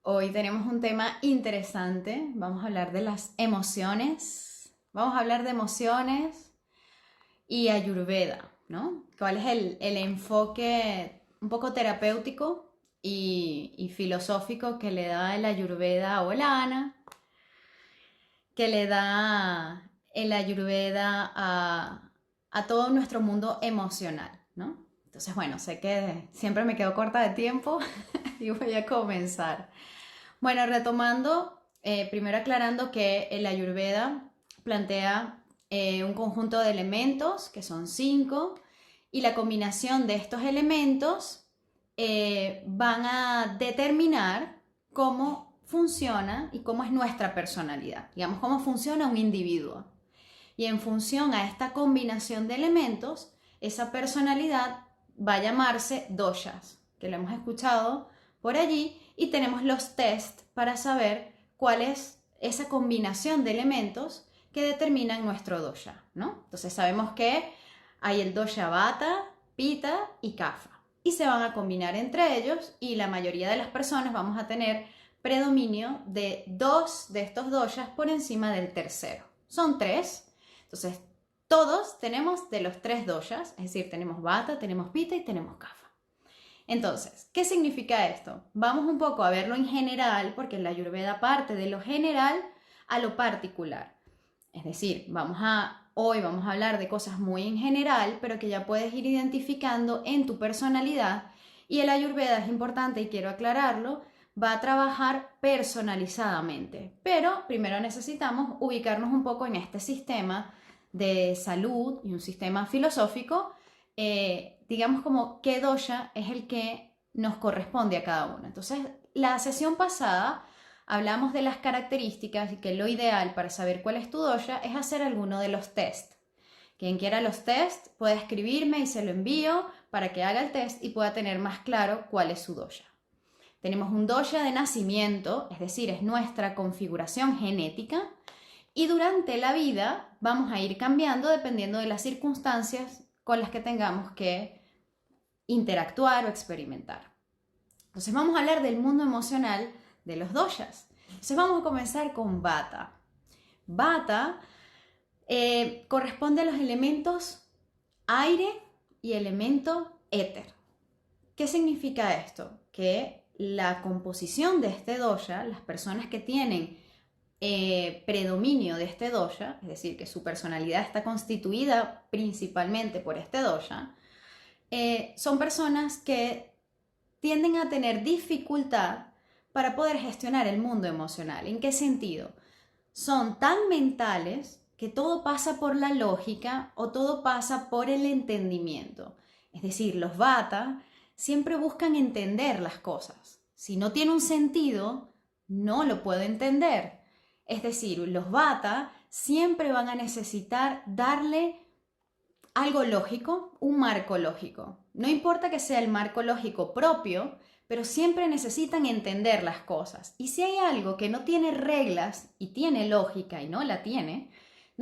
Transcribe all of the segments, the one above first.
Hoy tenemos un tema interesante. Vamos a hablar de las emociones. Vamos a hablar de emociones y Ayurveda, ¿no? ¿Cuál es el enfoque un poco terapéutico y filosófico que le da el Ayurveda o el Ana, que le da el Ayurveda a todo nuestro mundo emocional, ¿no? Entonces, bueno, sé que siempre me quedo corta de tiempo y voy a comenzar. Bueno, retomando, primero aclarando que el Ayurveda plantea un conjunto de elementos, que son 5, y la combinación de estos elementos van a determinar cómo funciona y cómo es nuestra personalidad, digamos, cómo funciona un individuo. Y en función a esta combinación de elementos, esa personalidad va a llamarse doshas, que lo hemos escuchado por allí, y tenemos los test para saber cuál es esa combinación de elementos que determinan nuestro dosha, ¿no? Entonces sabemos que hay el dosha Vata, Pitta y Kapha, y se van a combinar entre ellos, y la mayoría de las personas vamos a tener predominio de 2 de estos doshas por encima del tercero. Son 3. Entonces, todos tenemos de los 3 doshas, es decir, tenemos Vata, tenemos Pitta y tenemos Kapha. Entonces, ¿qué significa esto? Vamos un poco a verlo en general, porque la Ayurveda parte de lo general a lo particular. Es decir, hoy vamos a hablar de cosas muy en general, pero que ya puedes ir identificando en tu personalidad. Y el Ayurveda es importante y quiero aclararlo, va a trabajar personalizadamente. Pero primero necesitamos ubicarnos un poco en este sistema de salud y un sistema filosófico, digamos como qué dosha es el que nos corresponde a cada uno. Entonces, la sesión pasada hablamos de las características y que lo ideal para saber cuál es tu dosha es hacer alguno de los test. Quien quiera los test puede escribirme y se lo envío para que haga el test y pueda tener más claro cuál es su dosha. Tenemos un dosha de nacimiento, es decir, es nuestra configuración genética, y durante la vida vamos a ir cambiando dependiendo de las circunstancias con las que tengamos que interactuar o experimentar. Entonces vamos a hablar del mundo emocional de los doshas. Entonces vamos a comenzar con Vata. Vata corresponde a los elementos aire y elemento éter. ¿Qué significa esto? Que la composición de este dosha, las personas que tienen predominio de este dosha, es decir, que su personalidad está constituida principalmente por este dosha, son personas que tienden a tener dificultad para poder gestionar el mundo emocional. ¿En qué sentido? Son tan mentales que todo pasa por la lógica o todo pasa por el entendimiento. Es decir, los Vata siempre buscan entender las cosas. Si no tiene un sentido, no lo puedo entender. Es decir, los Vata siempre van a necesitar darle algo lógico, un marco lógico. No importa que sea el marco lógico propio, pero siempre necesitan entender las cosas. Y si hay algo que no tiene reglas y tiene lógica y no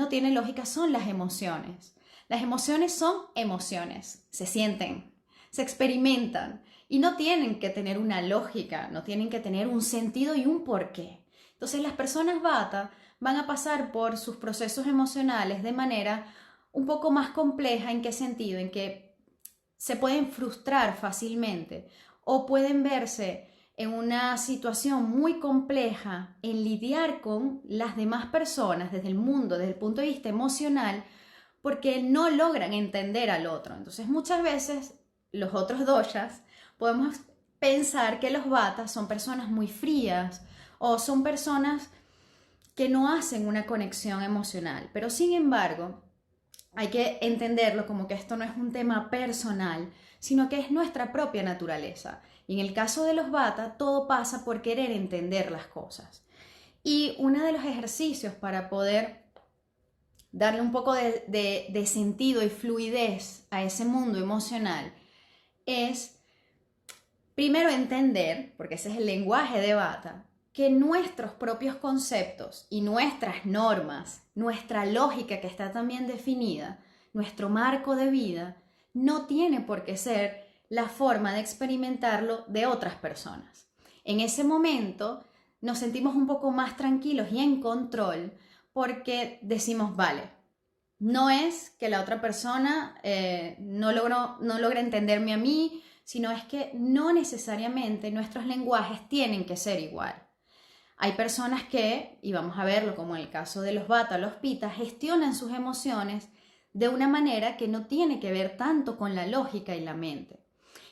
tiene lógica, son las emociones. Las emociones son emociones, se sienten, se experimentan y no tienen que tener una lógica, no tienen que tener un sentido y un porqué. Entonces las personas Vata van a pasar por sus procesos emocionales de manera un poco más compleja. ¿En qué sentido? En que se pueden frustrar fácilmente o pueden verse en una situación muy compleja en lidiar con las demás personas desde el mundo, desde el punto de vista emocional, porque no logran entender al otro. Entonces muchas veces los otros doshas podemos pensar que los vatas son personas muy frías o son personas que no hacen una conexión emocional, pero sin embargo hay que entenderlo como que esto no es un tema personal, sino que es nuestra propia naturaleza. Y en el caso de los Vata, todo pasa por querer entender las cosas. Y uno de los ejercicios para poder darle un poco de sentido y fluidez a ese mundo emocional es primero entender, porque ese es el lenguaje de Vata, que nuestros propios conceptos y nuestras normas, nuestra lógica que está también definida, nuestro marco de vida, no tiene por qué ser la forma de experimentarlo de otras personas. En ese momento nos sentimos un poco más tranquilos y en control porque decimos, vale, no es que la otra persona no logra entenderme a mí, sino es que no necesariamente nuestros lenguajes tienen que ser igual. Hay personas que, y vamos a verlo como en el caso de los Vata, los Pitta, gestionan sus emociones de una manera que no tiene que ver tanto con la lógica y la mente.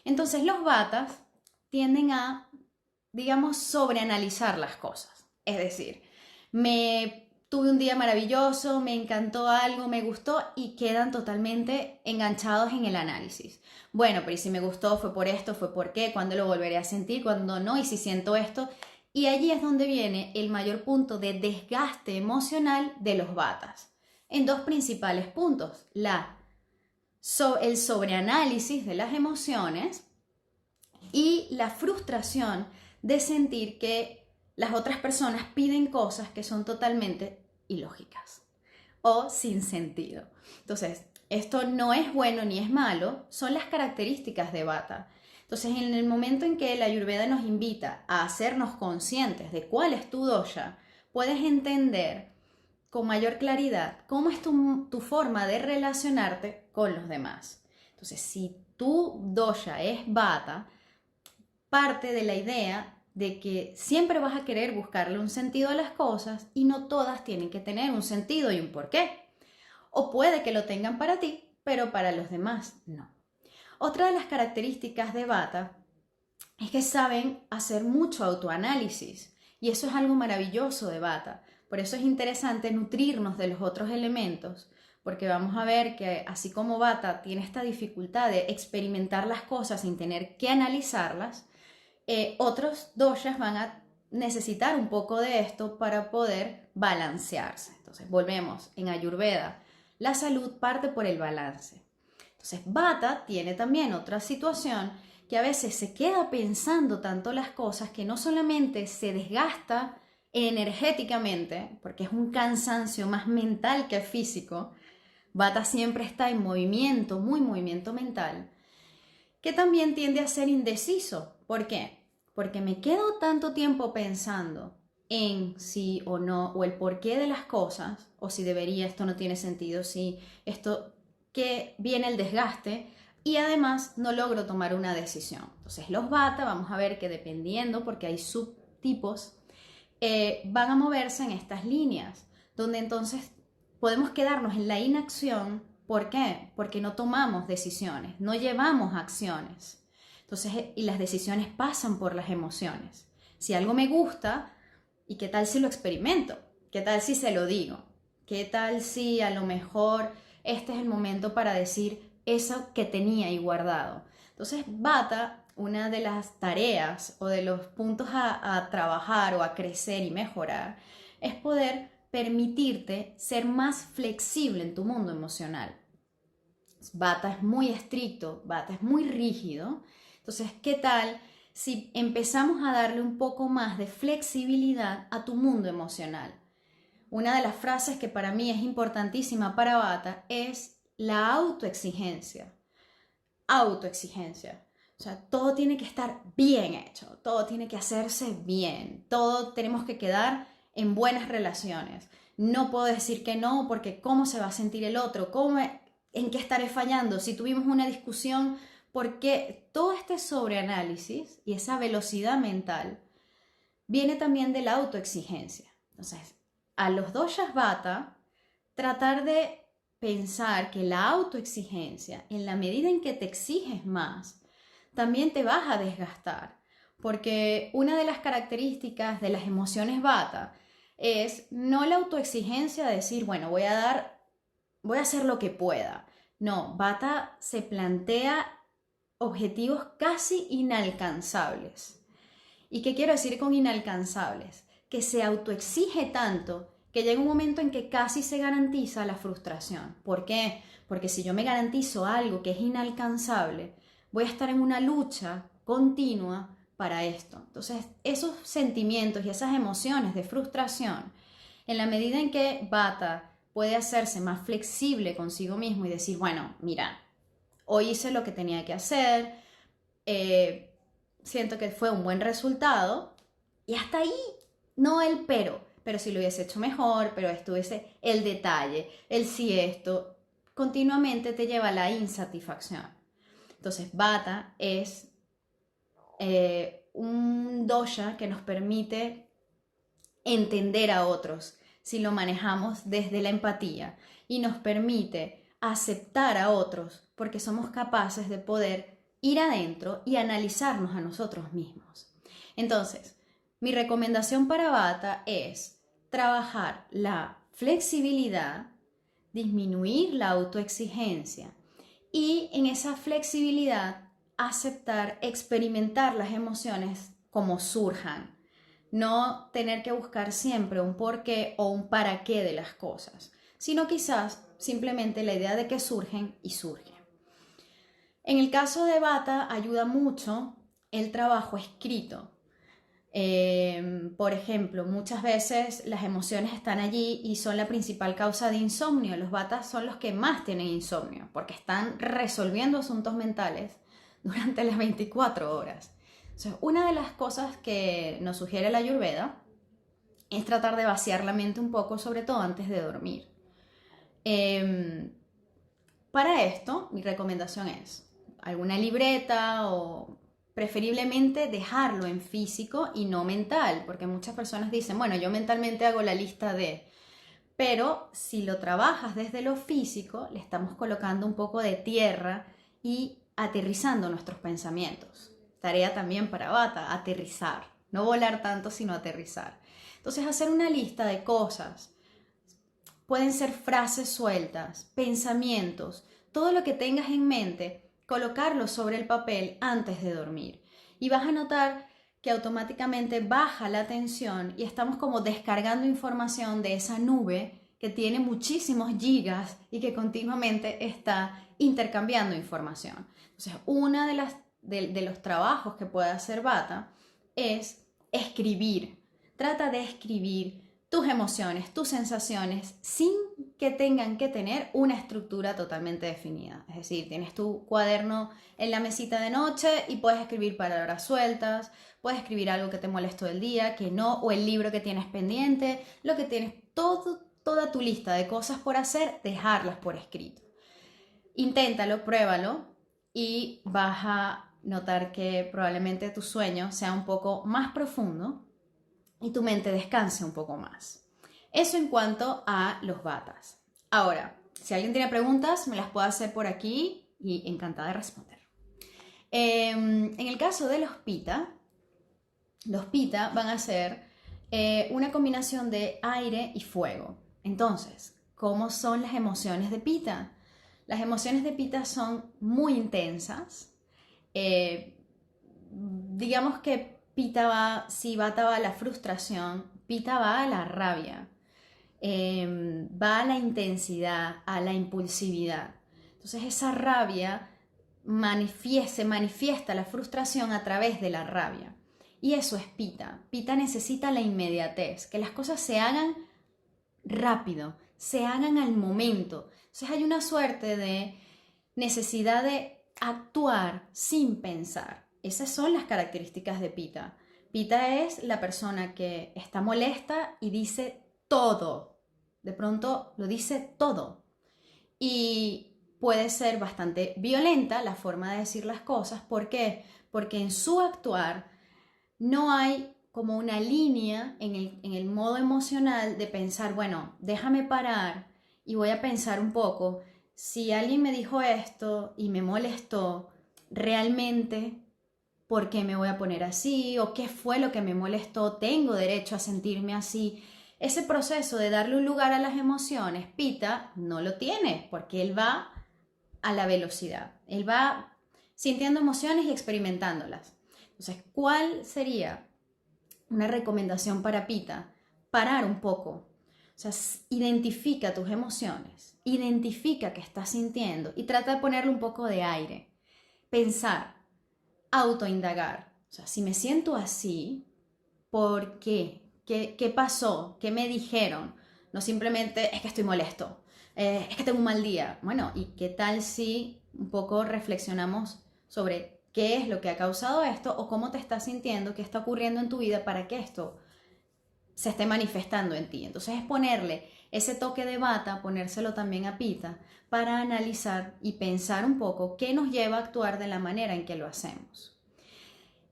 Entonces los Vatas tienden a, digamos, sobreanalizar las cosas. Es decir, tuve un día maravilloso, me encantó algo, me gustó y quedan totalmente enganchados en el análisis. Bueno, pero ¿y si me gustó? ¿Fue por esto? ¿Fue por qué? ¿Cuándo lo volveré a sentir? ¿Cuándo no? ¿Y si siento esto? Y allí es donde viene el mayor punto de desgaste emocional de los Vatas. En dos principales puntos, el sobreanálisis de las emociones y la frustración de sentir que las otras personas piden cosas que son totalmente ilógicas o sin sentido. Entonces, esto no es bueno ni es malo, son las características de Vata. Entonces, en el momento en que la Ayurveda nos invita a hacernos conscientes de cuál es tu dosha, puedes entender con mayor claridad cómo es tu forma de relacionarte con los demás. Entonces, si tu dosha es Vata, parte de la idea de que siempre vas a querer buscarle un sentido a las cosas y no todas tienen que tener un sentido y un porqué. O puede que lo tengan para ti, pero para los demás no. Otra de las características de Vata es que saben hacer mucho autoanálisis y eso es algo maravilloso de Vata. Por eso es interesante nutrirnos de los otros elementos, porque vamos a ver que así como Vata tiene esta dificultad de experimentar las cosas sin tener que analizarlas, otros doshas van a necesitar un poco de esto para poder balancearse. Entonces, volvemos en Ayurveda. La salud parte por el balance. Entonces, Vata tiene también otra situación que a veces se queda pensando tanto las cosas que no solamente se desgasta energéticamente, porque es un cansancio más mental que físico. Vata siempre está en movimiento, muy movimiento mental, que también tiende a ser indeciso. ¿Por qué? Porque me quedo tanto tiempo pensando en sí o no, o el porqué de las cosas, o si debería, esto no tiene sentido, si esto, que viene el desgaste, y además no logro tomar una decisión. Entonces los Vata, vamos a ver que dependiendo, porque hay subtipos, van a moverse en estas líneas, donde entonces podemos quedarnos en la inacción. ¿Por qué? Porque no tomamos decisiones, no llevamos acciones. Entonces, y las decisiones pasan por las emociones. Si algo me gusta, ¿y qué tal si lo experimento? ¿Qué tal si se lo digo? ¿Qué tal si a lo mejor este es el momento para decir eso que tenía ahí guardado? Entonces, Vata, una de las tareas o de los puntos a trabajar o a crecer y mejorar es poder permitirte ser más flexible en tu mundo emocional. Vata es muy estricto, Vata es muy rígido. Entonces, ¿qué tal si empezamos a darle un poco más de flexibilidad a tu mundo emocional? Una de las frases que para mí es importantísima para Vata es la autoexigencia. Autoexigencia. O sea, todo tiene que estar bien hecho, todo tiene que hacerse bien, todo tenemos que quedar en buenas relaciones. No puedo decir que no porque ¿cómo se va a sentir el otro? ¿En qué estaré fallando? Si tuvimos una discusión, porque todo este sobreanálisis y esa velocidad mental viene también de la autoexigencia. Entonces, a los doshas Vata, tratar de pensar que la autoexigencia, en la medida en que te exiges más, también te vas a desgastar. Porque una de las características de las emociones Vata es no la autoexigencia de decir, bueno, voy a hacer lo que pueda. No, Vata se plantea objetivos casi inalcanzables. ¿Y qué quiero decir con inalcanzables? Que se autoexige tanto que llega un momento en que casi se garantiza la frustración. ¿Por qué? Porque si yo me garantizo algo que es inalcanzable, voy a estar en una lucha continua para esto. Entonces, esos sentimientos y esas emociones de frustración, en la medida en que Vata puede hacerse más flexible consigo mismo y decir, bueno, mira, hoy hice lo que tenía que hacer, siento que fue un buen resultado y hasta ahí, no el pero si lo hubiese hecho mejor, pero estuviese el detalle, el si esto, continuamente te lleva a la insatisfacción. Entonces, Vata es un dosha que nos permite entender a otros si lo manejamos desde la empatía y nos permite aceptar a otros porque somos capaces de poder ir adentro y analizarnos a nosotros mismos. Entonces, mi recomendación para Vata es trabajar la flexibilidad, disminuir la autoexigencia y en esa flexibilidad aceptar, experimentar las emociones como surjan. No tener que buscar siempre un porqué o un para qué de las cosas, sino quizás simplemente la idea de que surgen y surgen. En el caso de Vata ayuda mucho el trabajo escrito. Por ejemplo, muchas veces las emociones están allí y son la principal causa de insomnio. Los Vatas son los que más tienen insomnio porque están resolviendo asuntos mentales durante las 24 horas. Entonces, una de las cosas que nos sugiere la Ayurveda es tratar de vaciar la mente un poco, sobre todo antes de dormir. Para esto, mi recomendación es alguna libreta o preferiblemente dejarlo en físico y no mental, porque muchas personas dicen, bueno, yo mentalmente hago la lista de, pero si lo trabajas desde lo físico, le estamos colocando un poco de tierra y aterrizando nuestros pensamientos. Tarea también para Vata, aterrizar, no volar tanto, sino aterrizar. Entonces, hacer una lista de cosas. Pueden ser frases sueltas, pensamientos, todo lo que tengas en mente, colocarlo sobre el papel antes de dormir. Y vas a notar que automáticamente baja la tensión y estamos como descargando información de esa nube que tiene muchísimos gigas y que continuamente está intercambiando información. Entonces, una de los trabajos que puede hacer Vata es escribir. Trata de escribir tus emociones, tus sensaciones, sin que tengan que tener una estructura totalmente definida. Es decir, tienes tu cuaderno en la mesita de noche y puedes escribir palabras sueltas, puedes escribir algo que te molestó del día, que no, o el libro que tienes pendiente, lo que tienes, toda tu lista de cosas por hacer, dejarlas por escrito. Inténtalo, pruébalo y vas a notar que probablemente tu sueño sea un poco más profundo y tu mente descanse un poco más. Eso en cuanto a los Vatas. Ahora, si alguien tiene preguntas, me las puede hacer por aquí y encantada de responder. En el caso de los Pitta van a ser una combinación de aire y fuego. Entonces, ¿cómo son las emociones de Pitta? Las emociones de Pitta son muy intensas. Digamos que Pitta va, si Vata va a la frustración, Pitta va a la rabia, va a la intensidad, a la impulsividad. Entonces esa rabia se manifiesta la frustración a través de la rabia. Y eso es Pitta. Pitta necesita la inmediatez, que las cosas se hagan rápido, se hagan al momento. Entonces hay una suerte de necesidad de actuar sin pensar. Esas son las características de Pitta. Pitta es la persona que está molesta y dice todo. De pronto lo dice todo. Y puede ser bastante violenta la forma de decir las cosas. ¿Por qué? Porque en su actuar no hay como una línea en el modo emocional de pensar, bueno, déjame parar y voy a pensar un poco. Si alguien me dijo esto y me molestó, realmente, ¿por qué me voy a poner así? ¿O qué fue lo que me molestó? ¿Tengo derecho a sentirme así? Ese proceso de darle un lugar a las emociones, Pitta no lo tiene, porque él va a la velocidad. Él va sintiendo emociones y experimentándolas. Entonces, ¿cuál sería una recomendación para Pitta? Parar un poco. O sea, identifica tus emociones, identifica qué estás sintiendo y trata de ponerle un poco de aire. Pensar, autoindagar. O sea, si me siento así, ¿por qué? ¿Qué pasó? ¿Qué me dijeron? No simplemente es que estoy molesto, es que tengo un mal día. Bueno, ¿y qué tal si un poco reflexionamos sobre qué es lo que ha causado esto o cómo te estás sintiendo, qué está ocurriendo en tu vida para que esto se esté manifestando en ti. Entonces es ponerle ese toque de Vata, ponérselo también a Pita, para analizar y pensar un poco qué nos lleva a actuar de la manera en que lo hacemos.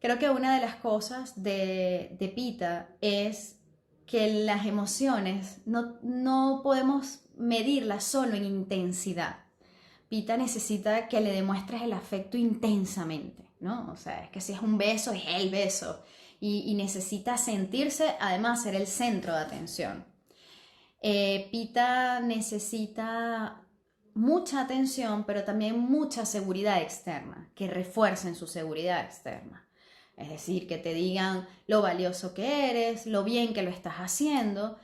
Creo que una de las cosas de Pita es que las emociones no podemos medirlas solo en intensidad. Pita necesita que le demuestres el afecto intensamente, ¿no? O sea, es que si es un beso, es el beso. Y necesita sentirse, además, ser el centro de atención. Pita necesita mucha atención, pero también mucha seguridad externa, que refuercen su seguridad externa. Es decir, que te digan lo valioso que eres, lo bien que lo estás haciendo.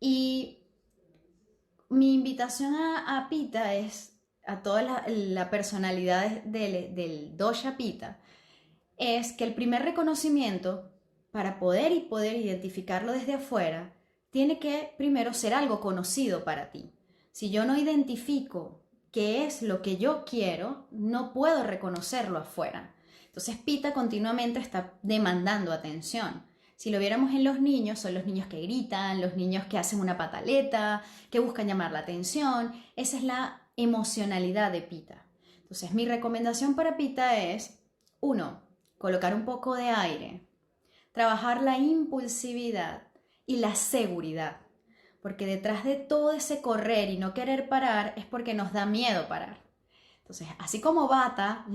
Y mi invitación a Pita es, a toda la personalidad del dosha Pita, es que el primer reconocimiento, para poder identificarlo desde afuera, tiene que primero ser algo conocido para ti. Si yo no identifico qué es lo que yo quiero, no puedo reconocerlo afuera. Entonces Pita continuamente está demandando atención. Si lo viéramos en los niños, son los niños que gritan, los niños que hacen una pataleta, que buscan llamar la atención. Esa es la emocionalidad de Pita. Entonces mi recomendación para Pita es, 1, colocar un poco de aire, trabajar la impulsividad y la seguridad, porque detrás de todo ese correr y no querer parar es porque nos da miedo parar. Entonces, así como Vata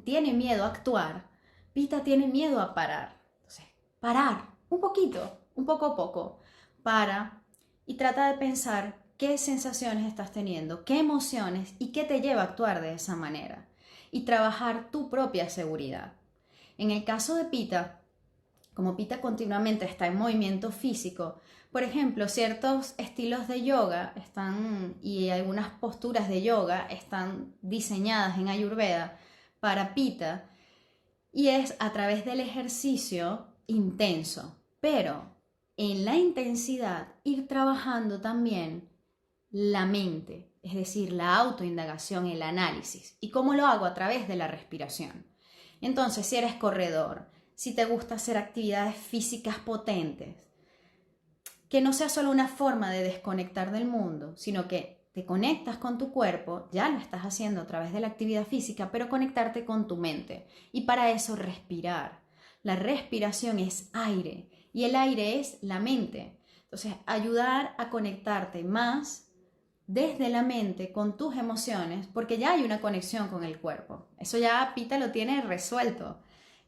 tiene miedo a actuar, Pita tiene miedo a parar. Entonces, parar un poquito, un poco a poco, para y trata de pensar qué sensaciones estás teniendo, qué emociones y qué te lleva a actuar de esa manera y trabajar tu propia seguridad. En el caso de Pita, como Pita continuamente está en movimiento físico, por ejemplo, ciertos estilos de yoga y algunas posturas de yoga están diseñadas en Ayurveda para Pita y es a través del ejercicio intenso, pero en la intensidad ir trabajando también la mente, es decir, la autoindagación, el análisis. ¿Y cómo lo hago? A través de la respiración. Entonces, si eres corredor, si te gusta hacer actividades físicas potentes, que no sea solo una forma de desconectar del mundo, sino que te conectas con tu cuerpo, ya lo estás haciendo a través de la actividad física, pero conectarte con tu mente. Y para eso respirar. La respiración es aire y el aire es la mente. Entonces, ayudar a conectarte más desde la mente con tus emociones, porque ya hay una conexión con el cuerpo. Eso ya Pita lo tiene resuelto.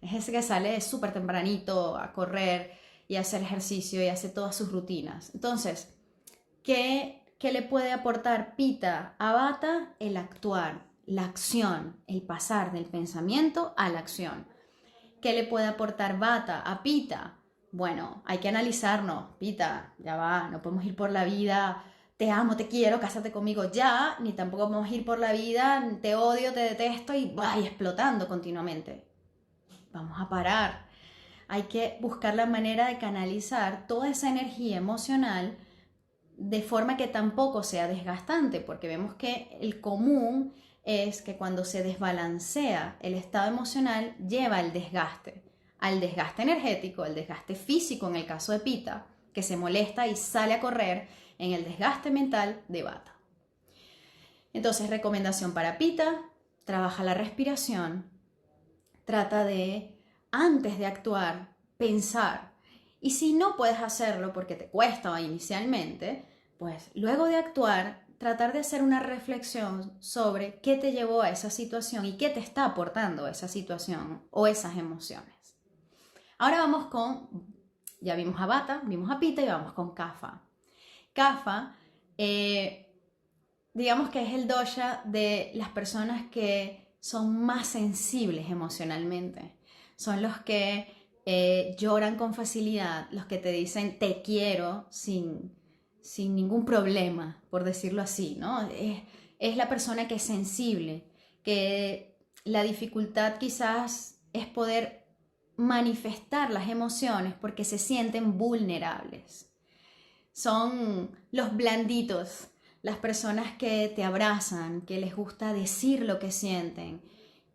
Es ese que sale súper tempranito a correr y a hacer ejercicio y hace todas sus rutinas. Entonces, ¿qué le puede aportar Pita a Vata? El actuar, la acción, el pasar del pensamiento a la acción. ¿Qué le puede aportar Vata a Pita? Bueno, hay que analizarnos. Pita, ya va, no podemos ir por la vida te amo, te quiero, cásate conmigo ya, ni tampoco vamos a ir por la vida, te odio, te detesto y vaya explotando continuamente. Vamos a parar. Hay que buscar la manera de canalizar toda esa energía emocional de forma que tampoco sea desgastante, porque vemos que el común es que cuando se desbalancea el estado emocional lleva al desgaste energético, al desgaste físico en el caso de Pita, que se molesta y sale a correr, en el desgaste mental de Vata. Entonces, recomendación para Pita, trabaja la respiración, trata de, antes de actuar, pensar. Y si no puedes hacerlo porque te cuesta inicialmente, pues luego de actuar, tratar de hacer una reflexión sobre qué te llevó a esa situación y qué te está aportando esa situación o esas emociones. Ahora vamos ya vimos a Vata, vimos a Pita y vamos con Kapha. Kapha, digamos que es el dosha de las personas que son más sensibles emocionalmente. Son los que lloran con facilidad, los que te dicen te quiero sin ningún problema, por decirlo así, ¿no? Es la persona que es sensible, que la dificultad quizás es poder manifestar las emociones porque se sienten vulnerables. Son los blanditos, las personas que te abrazan, que les gusta decir lo que sienten,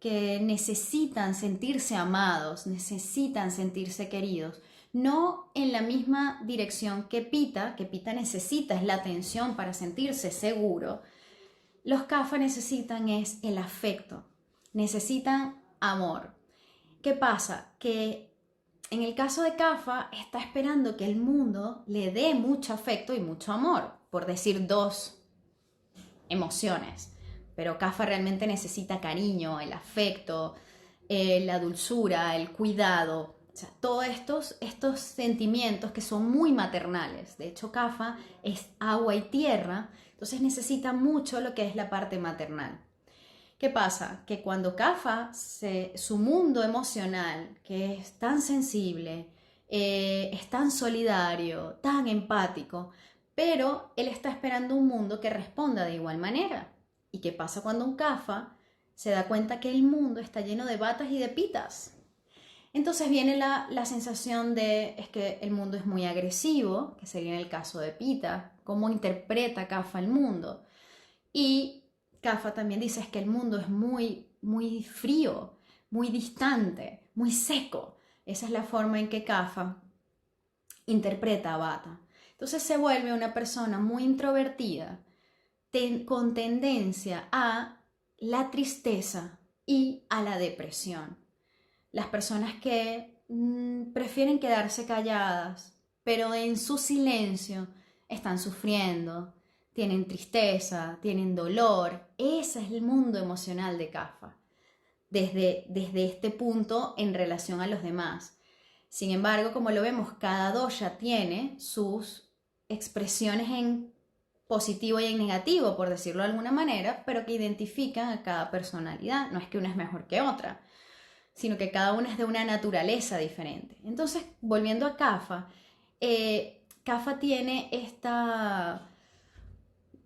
que necesitan sentirse amados, necesitan sentirse queridos, no en la misma dirección que Pita necesita es la atención para sentirse seguro. Los Kapha necesitan es el afecto, necesitan amor. ¿Qué pasa? Que en el caso de Kapha está esperando que el mundo le dé mucho afecto y mucho amor, por decir dos emociones. Pero Kapha realmente necesita cariño, el afecto, la dulzura, el cuidado. O sea, todos estos sentimientos que son muy maternales. De hecho, Kapha es agua y tierra, entonces necesita mucho lo que es la parte maternal. ¿Qué pasa? Que cuando Kapha, su mundo emocional, que es tan sensible, es tan solidario, tan empático, pero él está esperando un mundo que responda de igual manera. ¿Y qué pasa cuando un Kapha se da cuenta que el mundo está lleno de batas y de pitas? Entonces viene la sensación de es que el mundo es muy agresivo, que sería en el caso de Pita, cómo interpreta Kapha el mundo. Y Kapha también dice es que el mundo es muy frío, muy distante, muy seco. Esa es la forma en que Kapha interpreta a Bata. Entonces se vuelve una persona muy introvertida, con tendencia a la tristeza y a la depresión. Las personas que prefieren quedarse calladas, pero en su silencio están sufriendo, tienen tristeza, tienen dolor. Ese es el mundo emocional de Kapha, desde este punto en relación a los demás. Sin embargo, como lo vemos, cada dosha tiene sus expresiones en positivo y en negativo, por decirlo de alguna manera, pero que identifican a cada personalidad. No es que una es mejor que otra, sino que cada una es de una naturaleza diferente. Entonces, volviendo a Kapha, Kapha tiene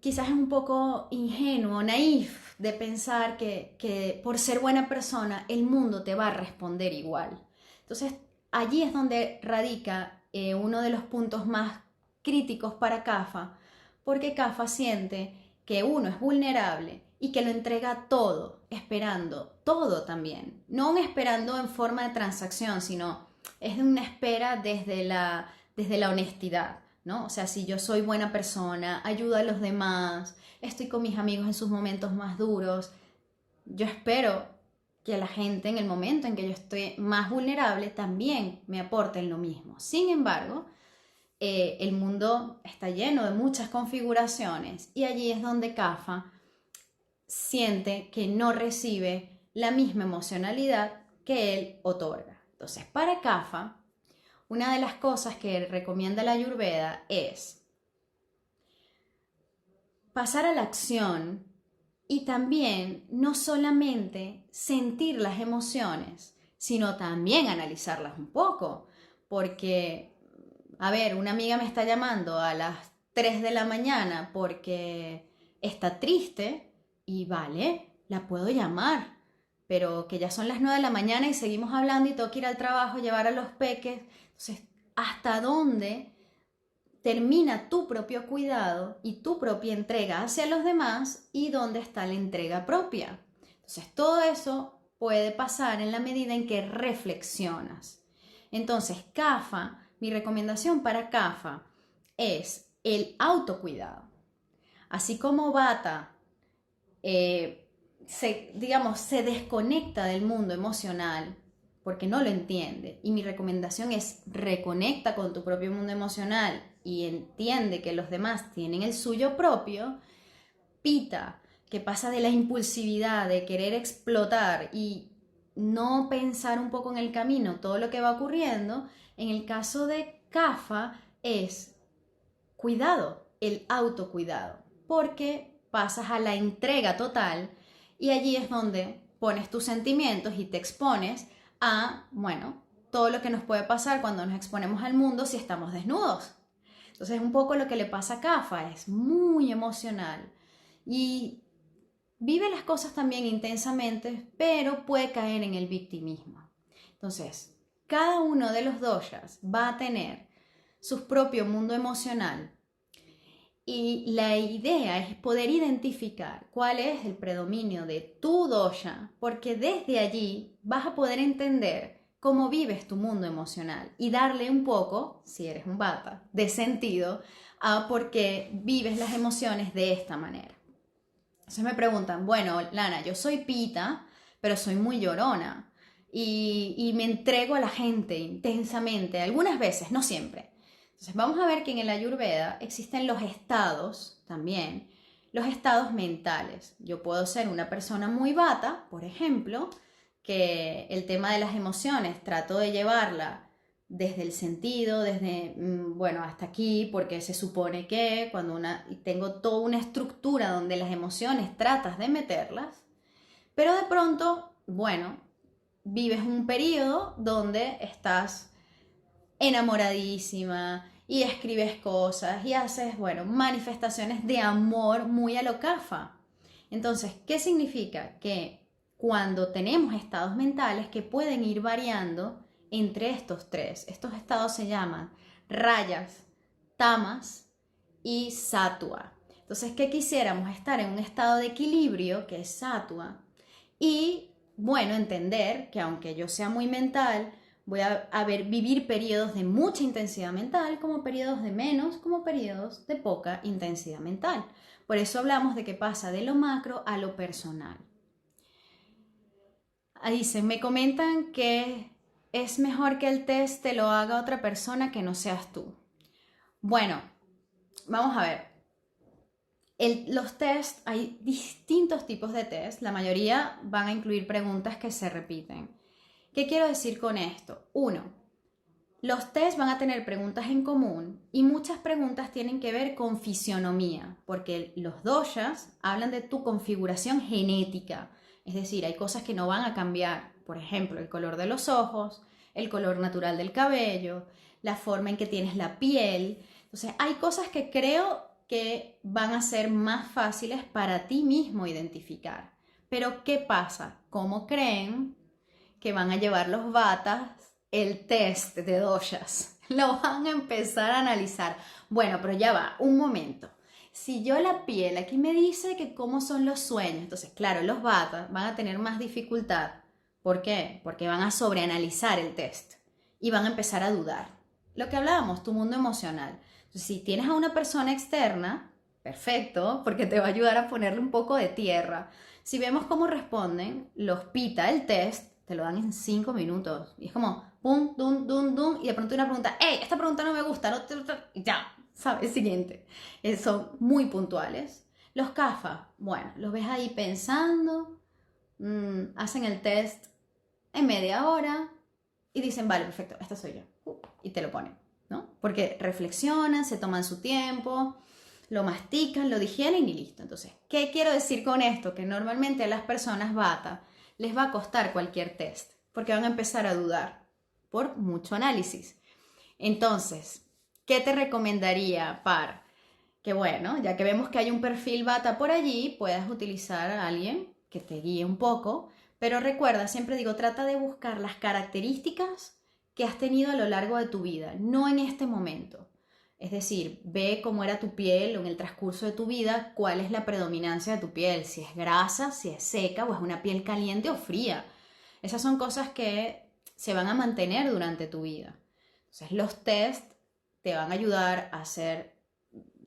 quizás es un poco ingenuo, naif, de pensar que por ser buena persona el mundo te va a responder igual. Entonces, allí es donde radica uno de los puntos más críticos para Kapha, porque Kapha siente que uno es vulnerable y que lo entrega todo, esperando todo también. No un esperando en forma de transacción, sino es una espera desde la honestidad, ¿no? O sea, si yo soy buena persona, ayudo a los demás, estoy con mis amigos en sus momentos más duros, yo espero que la gente en el momento en que yo estoy más vulnerable también me aporten lo mismo. Sin embargo, el mundo está lleno de muchas configuraciones y allí es donde Kapha siente que no recibe la misma emocionalidad que él otorga. Entonces, para Kapha, una de las cosas que recomienda la Ayurveda es pasar a la acción y también no solamente sentir las emociones, sino también analizarlas un poco, porque a ver, una amiga me está llamando a las 3 de la mañana porque está triste y vale, la puedo llamar, pero que ya son las 9 de la mañana y seguimos hablando y tengo que ir al trabajo, llevar a los peques. Entonces, ¿hasta dónde termina tu propio cuidado y tu propia entrega hacia los demás y dónde está la entrega propia? Entonces, todo eso puede pasar en la medida en que reflexionas. Entonces, Kapha, mi recomendación para Kapha es el autocuidado. Así como Vata se desconecta del mundo emocional porque no lo entiende, y mi recomendación es reconecta con tu propio mundo emocional y entiende que los demás tienen el suyo propio. Pita, que pasa de la impulsividad, de querer explotar y no pensar un poco en el camino todo lo que va ocurriendo, en el caso de Kapha es cuidado, el autocuidado, porque pasas a la entrega total y allí es donde pones tus sentimientos y te expones a, bueno, todo lo que nos puede pasar cuando nos exponemos al mundo si estamos desnudos. Entonces, un poco lo que le pasa a Kapha, es muy emocional y vive las cosas también intensamente, pero puede caer en el victimismo. Entonces, cada uno de los doshas va a tener su propio mundo emocional Y la idea es poder identificar cuál es el predominio de tu dosha, porque desde allí vas a poder entender cómo vives tu mundo emocional y darle un poco, si eres un vata, de sentido a por qué vives las emociones de esta manera. Entonces me preguntan, bueno, Lana, yo soy pita, pero soy muy llorona y me entrego a la gente intensamente, algunas veces, no siempre. Entonces vamos a ver que en el Ayurveda existen los estados también, los estados mentales. Yo puedo ser una persona muy vata, por ejemplo, que el tema de las emociones trato de llevarla desde el sentido, desde, bueno, hasta aquí, porque se supone que cuando tengo toda una estructura donde las emociones tratas de meterlas, pero de pronto, bueno, vives un periodo donde estás enamoradísima y escribes cosas y haces, bueno, manifestaciones de amor muy a lo kafa. Entonces, ¿qué significa? Que cuando tenemos estados mentales que pueden ir variando entre estos tres, estos estados se llaman rayas, tamas y sattva. Entonces, ¿qué quisiéramos? Estar en un estado de equilibrio, que es sattva, y, bueno, entender que aunque yo sea muy mental, voy a vivir periodos de mucha intensidad mental, como periodos de menos, como periodos de poca intensidad mental. Por eso hablamos de que pasa de lo macro a lo personal. Dicen, me comentan que es mejor que el test te lo haga otra persona que no seas tú. Bueno, vamos a ver. Los tests, hay distintos tipos de test, la mayoría van a incluir preguntas que se repiten. ¿Qué quiero decir con esto? Uno, los test van a tener preguntas en común y muchas preguntas tienen que ver con fisionomía, porque los doshas hablan de tu configuración genética, es decir, hay cosas que no van a cambiar, por ejemplo, el color de los ojos, el color natural del cabello, la forma en que tienes la piel. Entonces, hay cosas que creo que van a ser más fáciles para ti mismo identificar. Pero, ¿qué pasa? ¿Cómo creen que van a llevar los vatas el test de doshas? Lo van a empezar a analizar. Bueno, pero ya va, un momento. Si yo la piel, aquí me dice que cómo son los sueños, entonces claro, los vatas van a tener más dificultad. ¿Por qué? Porque van a sobreanalizar el test y van a empezar a dudar. Lo que hablábamos, tu mundo emocional. Entonces, si tienes a una persona externa, perfecto, porque te va a ayudar a ponerle un poco de tierra. Si vemos cómo responden, los pita el test, te lo dan en 5 minutos. Y es como, pum, dum, dum, dum, y de pronto una pregunta, hey, esta pregunta no me gusta, no, y ya, ¿sabes? Siguiente. Son muy puntuales. Los CAFA, bueno, los ves ahí pensando, hacen el test en media hora y dicen, vale, perfecto, esta soy yo. Y te lo ponen, ¿no? Porque reflexionan, se toman su tiempo, lo mastican, lo digieren y listo. Entonces, ¿qué quiero decir con esto? Que normalmente a las personas vata les va a costar cualquier test, porque van a empezar a dudar por mucho análisis. Entonces, ¿qué te recomendaría para que, bueno, ya que vemos que hay un perfil vata por allí, puedas utilizar a alguien que te guíe un poco? Pero recuerda, siempre digo, trata de buscar las características que has tenido a lo largo de tu vida, no en este momento. Es decir, ve cómo era tu piel en el transcurso de tu vida, cuál es la predominancia de tu piel, si es grasa, si es seca o es una piel caliente o fría. Esas son cosas que se van a mantener durante tu vida. Entonces, los test te van a ayudar a hacer,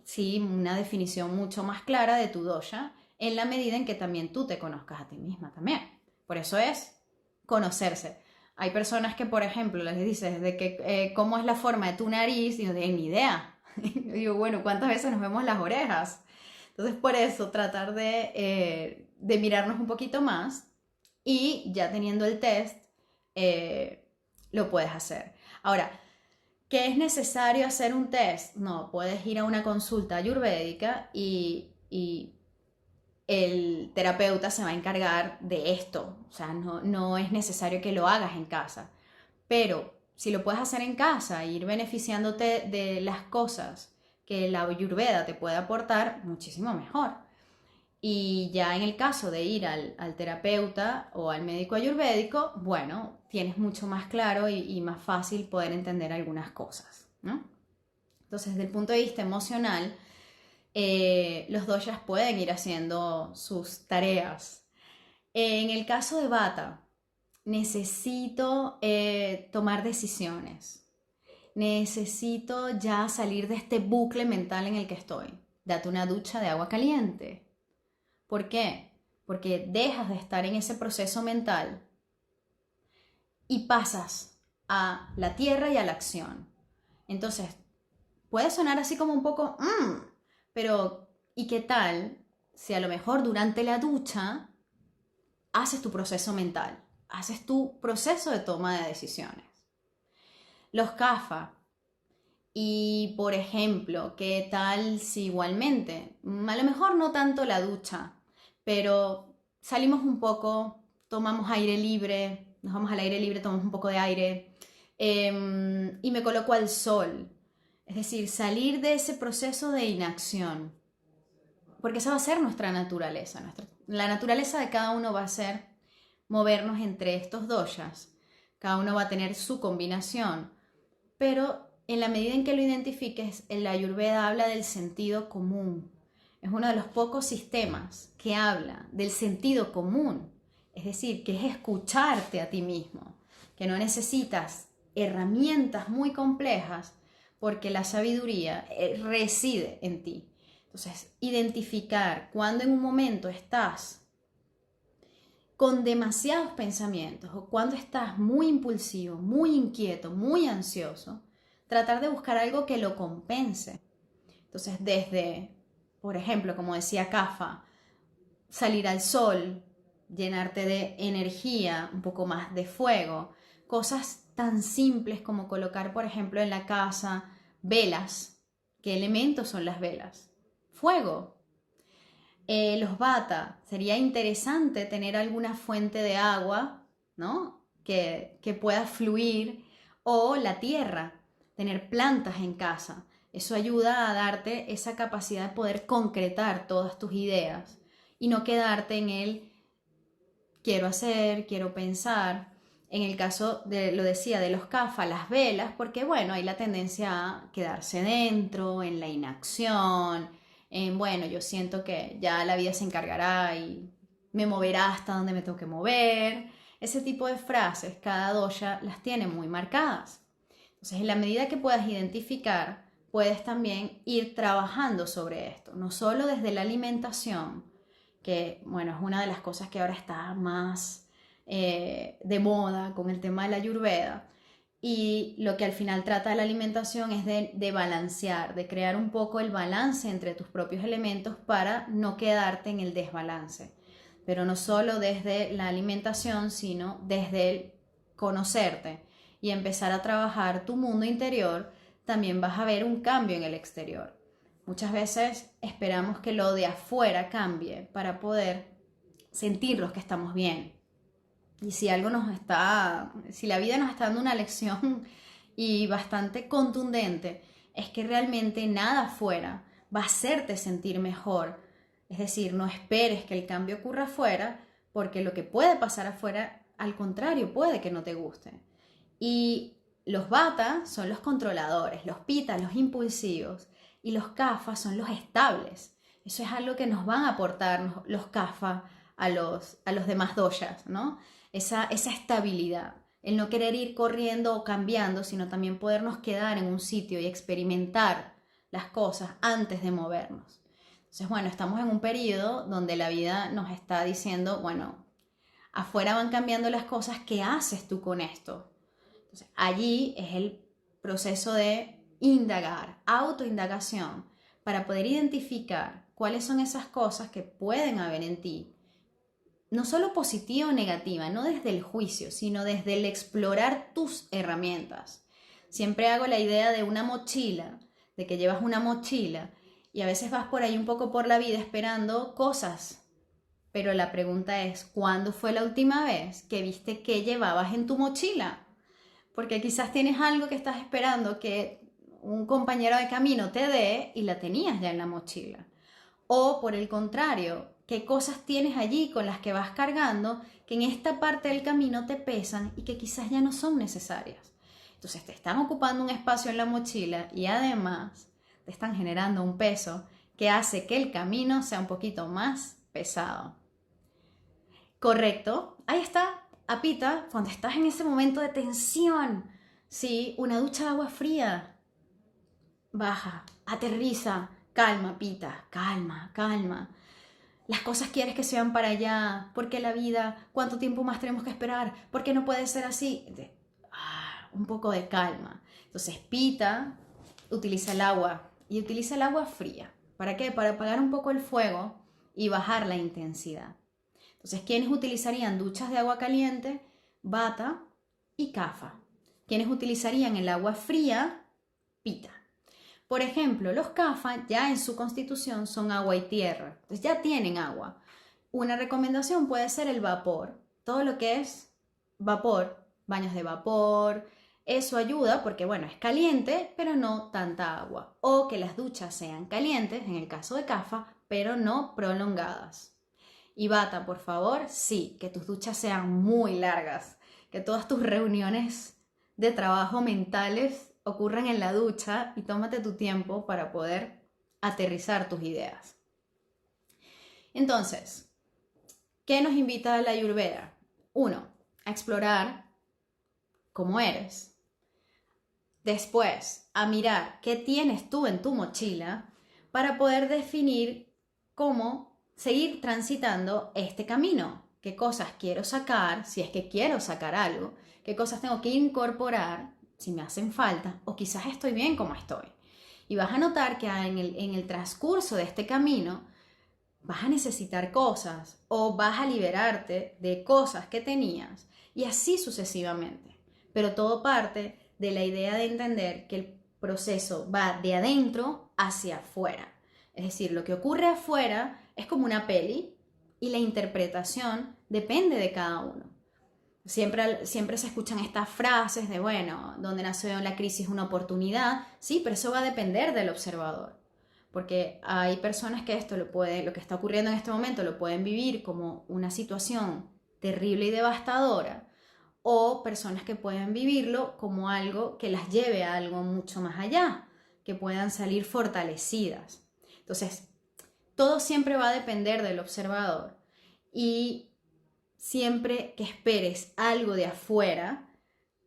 sí, una definición mucho más clara de tu dosha en la medida en que también tú te conozcas a ti misma también. Por eso es conocerse. Hay personas que, por ejemplo, les dices de que cómo es la forma de tu nariz y no tienen ni idea. Yo digo, bueno, ¿cuántas veces nos vemos las orejas? Entonces, por eso, tratar de mirarnos un poquito más y ya teniendo el test, lo puedes hacer. Ahora, ¿qué es necesario hacer un test? No, puedes ir a una consulta ayurvédica y el terapeuta se va a encargar de esto. O sea, no es necesario que lo hagas en casa. Pero si lo puedes hacer en casa e ir beneficiándote de las cosas que la ayurveda te puede aportar, muchísimo mejor. Y ya en el caso de ir al terapeuta o al médico ayurvédico, bueno, tienes mucho más claro y más fácil poder entender algunas cosas, ¿no? Entonces, desde el punto de vista emocional, los doshas pueden ir haciendo sus tareas. En el caso de Vata, necesito tomar decisiones. Necesito ya salir de este bucle mental en el que estoy. Date una ducha de agua caliente. ¿Por qué? Porque dejas de estar en ese proceso mental y pasas a la tierra y a la acción. Entonces, puede sonar así como un poco, pero ¿y qué tal si a lo mejor durante la ducha haces tu proceso mental, haces tu proceso de toma de decisiones? Los CAFA. Y por ejemplo, ¿qué tal si igualmente, a lo mejor no tanto la ducha, pero salimos un poco, tomamos aire libre, nos vamos al aire libre, tomamos un poco de aire y me coloco al sol? Es decir, salir de ese proceso de inacción, porque esa va a ser nuestra naturaleza. La naturaleza de cada uno va a ser movernos entre estos doshas. Cada uno va a tener su combinación, pero en la medida en que lo identifiques, en la Ayurveda habla del sentido común. Es uno de los pocos sistemas que habla del sentido común, es decir, que es escucharte a ti mismo, que no necesitas herramientas muy complejas porque la sabiduría reside en ti. Entonces, identificar cuando en un momento estás con demasiados pensamientos o cuando estás muy impulsivo, muy inquieto, muy ansioso, tratar de buscar algo que lo compense. Entonces, desde, por ejemplo, como decía Kafa, salir al sol, llenarte de energía, un poco más de fuego, cosas tan simples como colocar, por ejemplo, en la casa velas. ¿Qué elementos son las velas? Fuego. Los Vata, sería interesante tener alguna fuente de agua, ¿no? Que pueda fluir, o la tierra, tener plantas en casa. Eso ayuda a darte esa capacidad de poder concretar todas tus ideas y no quedarte en el quiero hacer, quiero pensar. En el caso de, lo decía, de los Kapha, las velas, porque bueno, hay la tendencia a quedarse dentro, en la inacción, en bueno, yo siento que ya la vida se encargará y me moverá hasta donde me toque mover. Ese tipo de frases, cada dosha las tiene muy marcadas. Entonces, en la medida que puedas identificar, puedes también ir trabajando sobre esto, no solo desde la alimentación, que bueno, es una de las cosas que ahora está más de moda con el tema de la Ayurveda. Y lo que al final trata de la alimentación es de balancear, de crear un poco el balance entre tus propios elementos para no quedarte en el desbalance. Pero no solo desde la alimentación, sino desde el conocerte y empezar a trabajar tu mundo interior, también vas a ver un cambio en el exterior. Muchas veces esperamos que lo de afuera cambie para poder sentirlos que estamos bien. Y si algo si la vida nos está dando una lección y bastante contundente, es que realmente nada afuera va a hacerte sentir mejor. Es decir, no esperes que el cambio ocurra afuera, porque lo que puede pasar afuera, al contrario, puede que no te guste. Y los Vata son los controladores, los Pitta, los impulsivos, y los Kapha son los estables. Eso es algo que nos van a aportar los Kapha a los demás doshas, ¿no? Esa estabilidad, el no querer ir corriendo o cambiando, sino también podernos quedar en un sitio y experimentar las cosas antes de movernos. Entonces, bueno, estamos en un periodo donde la vida nos está diciendo, bueno, afuera van cambiando las cosas, ¿qué haces tú con esto? Entonces, allí es el proceso de indagar, autoindagación, para poder identificar cuáles son esas cosas que pueden haber en ti, no solo positiva o negativa, no desde el juicio, sino desde el explorar tus herramientas. Siempre hago la idea de una mochila, de que llevas una mochila y a veces vas por ahí un poco por la vida esperando cosas, pero la pregunta es, ¿cuándo fue la última vez que viste qué llevabas en tu mochila? Porque quizás tienes algo que estás esperando que un compañero de camino te dé y la tenías ya en la mochila. O por el contrario, qué cosas tienes allí con las que vas cargando que en esta parte del camino te pesan y que quizás ya no son necesarias. Entonces te están ocupando un espacio en la mochila y además te están generando un peso que hace que el camino sea un poquito más pesado. Correcto, ahí está, Apita, cuando estás en ese momento de tensión, ¿sí? Una ducha de agua fría, baja, aterriza, calma, Pita, calma, calma. Las cosas quieres que sean para allá, porque la vida, ¿cuánto tiempo más tenemos que esperar? ¿Por qué no puede ser así? Un poco de calma. Entonces, Pita utiliza el agua y utiliza el agua fría. ¿Para qué? Para apagar un poco el fuego y bajar la intensidad. Entonces, ¿quiénes utilizarían duchas de agua caliente? Vata y Kapha. ¿Quiénes utilizarían el agua fría? Pita. Por ejemplo, los Kapha ya en su constitución son agua y tierra. Entonces ya tienen agua. Una recomendación puede ser el vapor. Todo lo que es vapor, baños de vapor, eso ayuda porque, bueno, es caliente, pero no tanta agua. O que las duchas sean calientes, en el caso de Kapha, pero no prolongadas. Y Vata, por favor, sí, que tus duchas sean muy largas, que todas tus reuniones de trabajo mentales ocurran en la ducha y tómate tu tiempo para poder aterrizar tus ideas. Entonces, ¿qué nos invita a la Ayurveda? 1. A explorar cómo eres. Después, a mirar qué tienes tú en tu mochila para poder definir cómo seguir transitando este camino. ¿Qué cosas quiero sacar, si es que quiero sacar algo? ¿Qué cosas tengo que incorporar, si me hacen falta? O quizás estoy bien como estoy. Y vas a notar que en el transcurso de este camino vas a necesitar cosas o vas a liberarte de cosas que tenías y así sucesivamente. Pero todo parte de la idea de entender que el proceso va de adentro hacia afuera. Es decir, lo que ocurre afuera es como una peli y la interpretación depende de cada uno. Siempre se escuchan estas frases de, bueno, donde nació la crisis una oportunidad. Sí, pero eso va a depender del observador. Porque hay personas que lo que está ocurriendo en este momento lo pueden vivir como una situación terrible y devastadora, o personas que pueden vivirlo como algo que las lleve a algo mucho más allá, que puedan salir fortalecidas. Entonces, todo siempre va a depender del observador y siempre que esperes algo de afuera,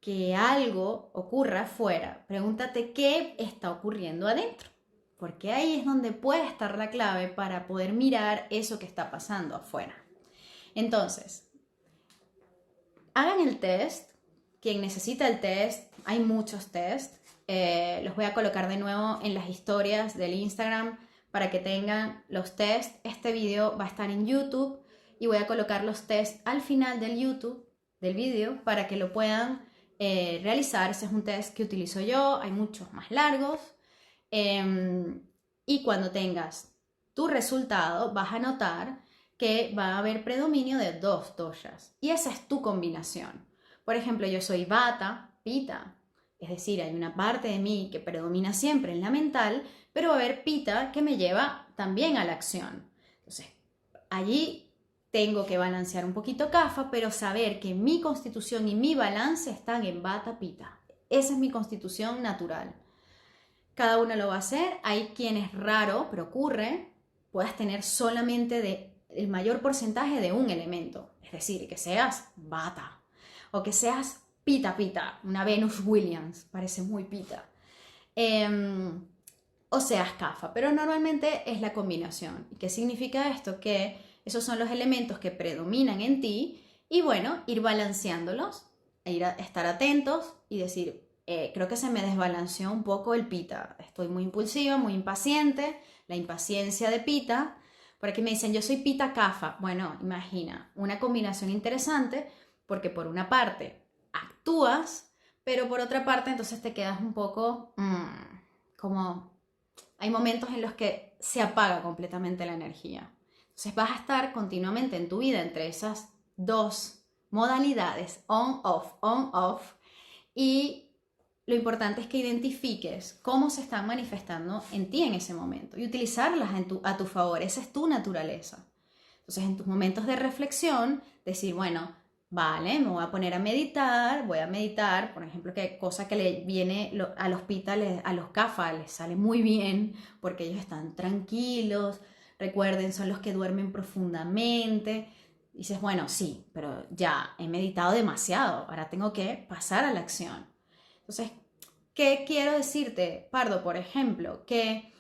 que algo ocurra afuera, pregúntate qué está ocurriendo adentro, porque ahí es donde puede estar la clave para poder mirar eso que está pasando afuera. Entonces, hagan el test. Quien necesita el test, hay muchos tests. Los voy a colocar de nuevo en las historias del Instagram para que tengan los tests. Este video va a estar en YouTube y voy a colocar los tests al final del video para que lo puedan realizar. Ese es un test que utilizo yo, hay muchos más largos. Y cuando tengas tu resultado vas a notar que va a haber predominio de 2 doshas y esa es tu combinación. Por ejemplo, yo soy Vata, Pitta, es decir, hay una parte de mí que predomina siempre en la mental, pero va a haber Pitta que me lleva también a la acción. Entonces, allí tengo que balancear un poquito Kapha, pero saber que mi constitución y mi balance están en Vata, Pitta. Esa es mi constitución natural. Cada uno lo va a hacer. Hay quienes raro, pero ocurre, puedas tener solamente el mayor porcentaje de un elemento. Es decir, que seas Vata o que seas Pitta Pitta, una Venus Williams, parece muy Pitta. O seas Kapha, pero normalmente es la combinación. ¿Y qué significa esto? Que esos son los elementos que predominan en ti y bueno, ir balanceándolos, estar atentos y decir, creo que se me desbalanceó un poco el Pitta. Estoy muy impulsiva, muy impaciente, la impaciencia de Pitta. Por aquí me dicen, yo soy Pitta Kapha. Bueno, imagina, una combinación interesante porque por una parte actúas, pero por otra parte entonces te quedas un poco como... Hay momentos en los que se apaga completamente la energía. Entonces vas a estar continuamente en tu vida entre esas 2 modalidades, on-off, y lo importante es que identifiques cómo se están manifestando en ti en ese momento y utilizarlas a tu favor. Esa es tu naturaleza. Entonces, en tus momentos de reflexión, decir, bueno, Vale, me voy a poner a meditar, voy a meditar, por ejemplo, que cosa que le viene a los pita, a los kafa, les sale muy bien porque ellos están tranquilos, recuerden, son los que duermen profundamente. Dices, bueno, sí, pero ya he meditado demasiado, ahora tengo que pasar a la acción. Entonces, ¿qué quiero decirte, Pardo? Por ejemplo, que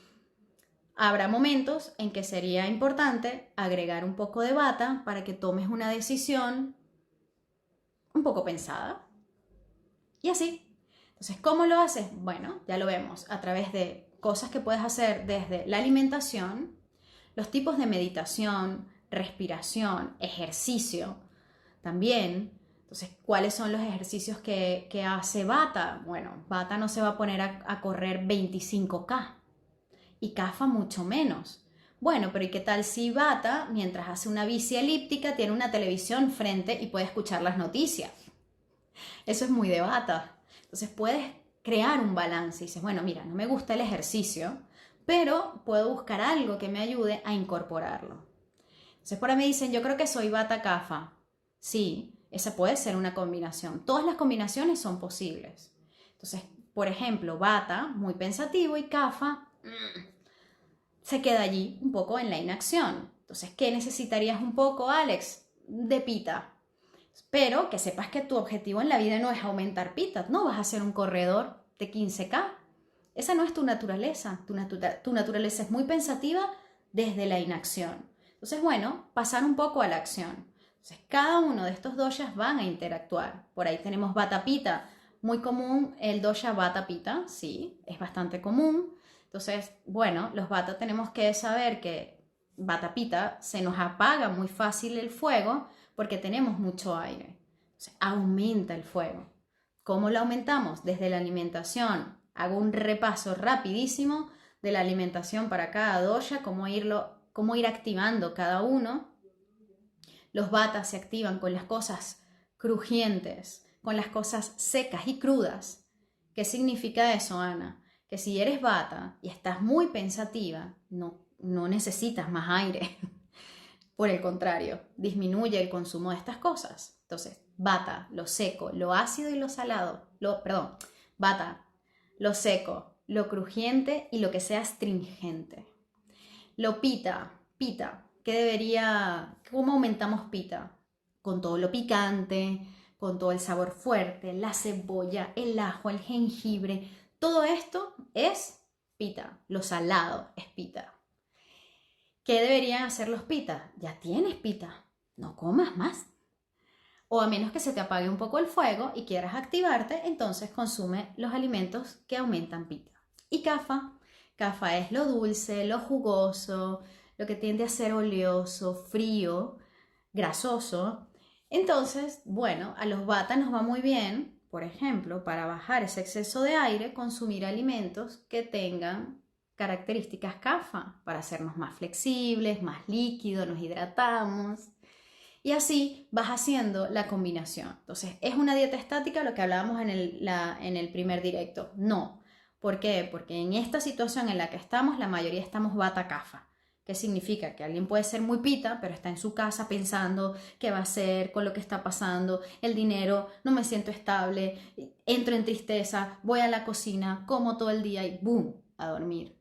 habrá momentos en que sería importante agregar un poco de bata para que tomes una decisión un poco pensada. Y así. Entonces, ¿cómo lo haces? Bueno, ya lo vemos a través de cosas que puedes hacer desde la alimentación, los tipos de meditación, respiración, ejercicio también. Entonces, ¿cuáles son los ejercicios que hace Bata? Bueno, Bata no se va a poner a correr 25K y Kafa mucho menos. Bueno, pero ¿y qué tal si Bata, mientras hace una bici elíptica, tiene una televisión frente y puede escuchar las noticias? Eso es muy de Bata. Entonces puedes crear un balance y dices, bueno, mira, no me gusta el ejercicio, pero puedo buscar algo que me ayude a incorporarlo. Entonces por ahí me dicen, yo creo que soy Bata Kafa. Sí, esa puede ser una combinación. Todas las combinaciones son posibles. Entonces, por ejemplo, Bata, muy pensativo, y Kafa se queda allí un poco en la inacción. Entonces, ¿qué necesitarías un poco, Alex? De pita. Pero que sepas que tu objetivo en la vida no es aumentar pitas, no vas a ser un corredor de 15K. Esa no es tu naturaleza. Tu naturaleza es muy pensativa desde la inacción. Entonces, bueno, pasar un poco a la acción. Entonces, cada uno de estos doshas van a interactuar. Por ahí tenemos Vata Pitta, muy común el dosha Vata Pitta, sí, es bastante común. Entonces, bueno, los Vata tenemos que saber que Vata Pitta se nos apaga muy fácil el fuego porque tenemos mucho aire. Entonces, aumenta el fuego. ¿Cómo lo aumentamos? Desde la alimentación. Hago un repaso rapidísimo de la alimentación para cada dosha, cómo ir activando cada uno. Los vatas se activan con las cosas crujientes, con las cosas secas y crudas. ¿Qué significa eso, Ana? Que si eres vata y estás muy pensativa, no necesitas más aire. Por el contrario, disminuye el consumo de estas cosas. Entonces, bata, lo seco, lo ácido y lo salado. Bata, lo seco, lo crujiente y lo que sea astringente. Lo pita, ¿cómo aumentamos pita? Con todo lo picante, con todo el sabor fuerte, la cebolla, el ajo, el jengibre. Todo esto es pita. Lo salado es pita. ¿Qué deberían hacer los pitas? Ya tienes pita, no comas más. O a menos que se te apague un poco el fuego y quieras activarte, entonces consume los alimentos que aumentan pita. Y kafa es lo dulce, lo jugoso, lo que tiende a ser oleoso, frío, grasoso. Entonces, bueno, a los vata nos va muy bien, por ejemplo, para bajar ese exceso de aire, consumir alimentos que tengan características kafa para hacernos más flexibles, más líquidos, nos hidratamos y así vas haciendo la combinación. Entonces, ¿es una dieta estática lo que hablábamos en el primer directo? No. ¿Por qué? Porque en esta situación en la que estamos, la mayoría estamos vata kafa. ¿Qué significa? Que alguien puede ser muy pita, pero está en su casa pensando qué va a hacer con lo que está pasando, el dinero, no me siento estable, entro en tristeza, voy a la cocina, como todo el día y ¡boom! A dormir.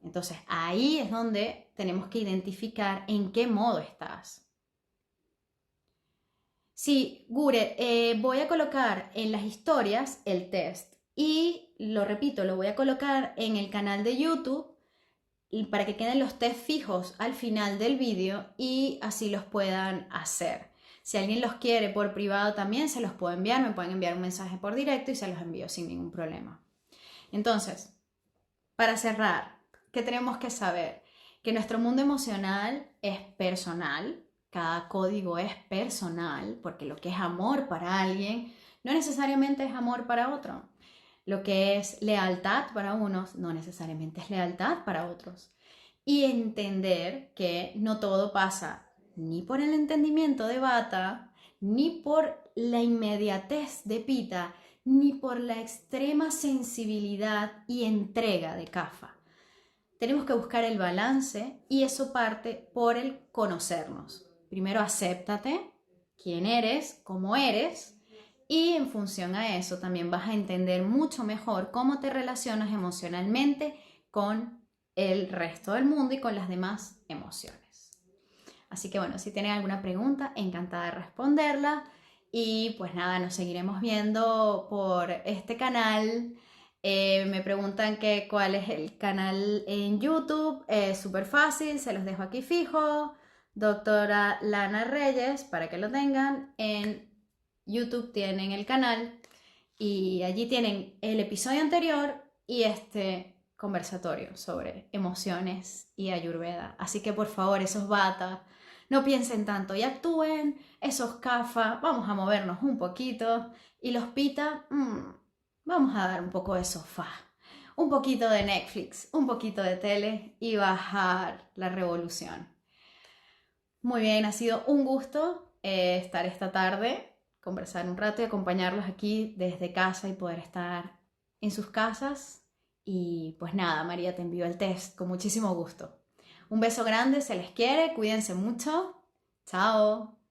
Entonces ahí es donde tenemos que identificar en qué modo estás. Sí, Gure, voy a colocar en las historias el test y lo repito, lo voy a colocar en el canal de YouTube para que queden los test fijos al final del vídeo y así los puedan hacer. Si alguien los quiere por privado también se los puedo enviar, me pueden enviar un mensaje por directo y se los envío sin ningún problema. Entonces, para cerrar, ¿qué tenemos que saber? Que nuestro mundo emocional es personal, cada código es personal, porque lo que es amor para alguien no necesariamente es amor para otro. Lo que es lealtad para unos no necesariamente es lealtad para otros. Y entender que no todo pasa ni por el entendimiento de Bata, ni por la inmediatez de Pita, ni por la extrema sensibilidad y entrega de Kafa. Tenemos que buscar el balance y eso parte por el conocernos. Primero acéptate, quién eres, cómo eres, y en función a eso también vas a entender mucho mejor cómo te relacionas emocionalmente con el resto del mundo y con las demás emociones. Así que bueno, si tienen alguna pregunta, encantada de responderla. Y pues nada, nos seguiremos viendo por este canal. Me preguntan que cuál es el canal en YouTube. Es súper fácil, se los dejo aquí fijo. Doctora Lana Reyes, para que lo tengan. En YouTube tienen el canal y allí tienen el episodio anterior y este conversatorio sobre emociones y ayurveda. Así que por favor, esos bata, no piensen tanto y actúen. Esos kafa, vamos a movernos un poquito. Y los pita, vamos a dar un poco de sofá, un poquito de Netflix, un poquito de tele y bajar la revolución. Muy bien, ha sido un gusto estar esta tarde, conversar un rato y acompañarlos aquí desde casa y poder estar en sus casas. Y pues nada, María, te envío el test con muchísimo gusto. Un beso grande, se les quiere, cuídense mucho. Chao.